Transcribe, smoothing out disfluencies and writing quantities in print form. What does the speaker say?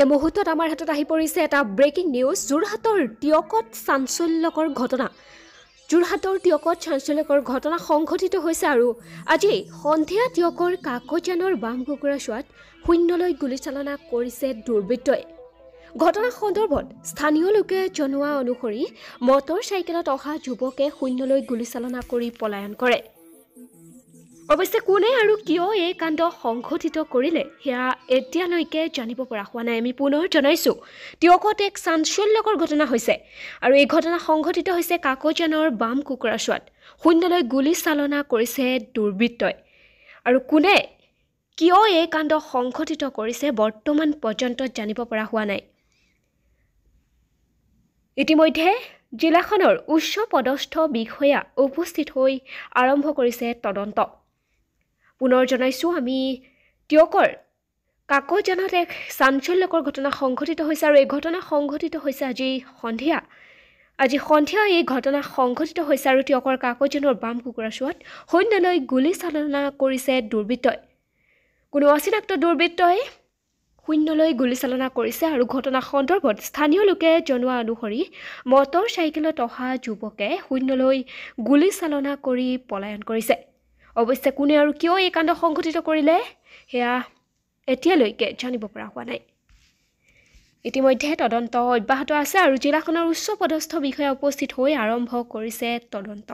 এই মুহূৰ্তত আমাৰ হাতত আহি পৰিছে এটা ব্ৰেকিং নিউজ। যোৰহাটৰ টিয়কত চাঞ্চল্যকৰ ঘটনা। যোৰহাটৰ টিয়কত চাঞ্চল্যকৰ ঘটনা সংঘটিত হৈছে আৰু আজি সন্ধিয়া টিয়কৰ কাকজানৰ বাম কুকুৰাচোৱাত শূন্যলৈ গুলীচালনা কৰিছে দুৰ্বৃত্তই। ঘটনা সন্দৰ্ভত স্থানীয় লোকে জনোৱা অনুসৰি মটৰ চাইকেলত অহা যুৱকে শূন্যলৈ গুলীচালনা কৰি পলায়ন কৰে। অৱশ্যে কোনে আৰু কিয় এই কাণ্ড সংঘটিত কৰিলে সেয়া এতিয়ালৈকে জানিব পৰা হোৱা নাই। আমি পুনৰ জনাইছোঁ, টিয়কত এক চাঞ্চল্যকৰ ঘটনা হৈছে আৰু এই ঘটনা সংঘটিত হৈছে কাকজানৰ বাম কুকুৰাচোৱাত। শূন্যলৈ গুলীচালনা কৰিছে দুৰ্বৃত্তই আৰু কোনে কিয় এই কাণ্ড সংঘটিত কৰিছে বৰ্তমান পৰ্যন্ত জানিব পৰা হোৱা নাই। ইতিমধ্যে জিলাখনৰ উচ্চ পদস্থ বিষয়া উপস্থিত হৈ আৰম্ভ কৰিছে তদন্ত। পুনৰ জনাইছোঁ, আমি টিয়কৰ কাকজানত এক চাঞ্চল্যকৰ ঘটনা সংঘটিত হৈছে আৰু এই ঘটনা সংঘটিত হৈছে আজি সন্ধিয়া এই ঘটনা সংঘটিত হৈছে আৰু টিয়কৰ কাকজানৰ বাম কুকুৰাচোৱাত শূন্যলৈ গুলীচালনা কৰিছে দুৰ্বৃত্তই। কোনো অচিনাক্ত দুৰ্বৃত্তই শূন্যলৈ গুলীচালনা কৰিছে আৰু ঘটনা সন্দৰ্ভত স্থানীয় লোকে জনোৱা অনুসৰি মটৰ চাইকেলত অহা যুৱকে শূন্যলৈ গুলীচালনা কৰি পলায়ন কৰিছে। অৱশ্যে কোনে আৰু কিয় এই কাণ্ড সংঘটিত কৰিলে সেয়া এতিয়ালৈকে জানিব পৰা হোৱা নাই। ইতিমধ্যে তদন্ত অব্যাহত আছে আৰু জিলাখনৰ উচ্চ পদস্থ বিষয়া উপস্থিত হৈ আৰম্ভ কৰিছে তদন্ত।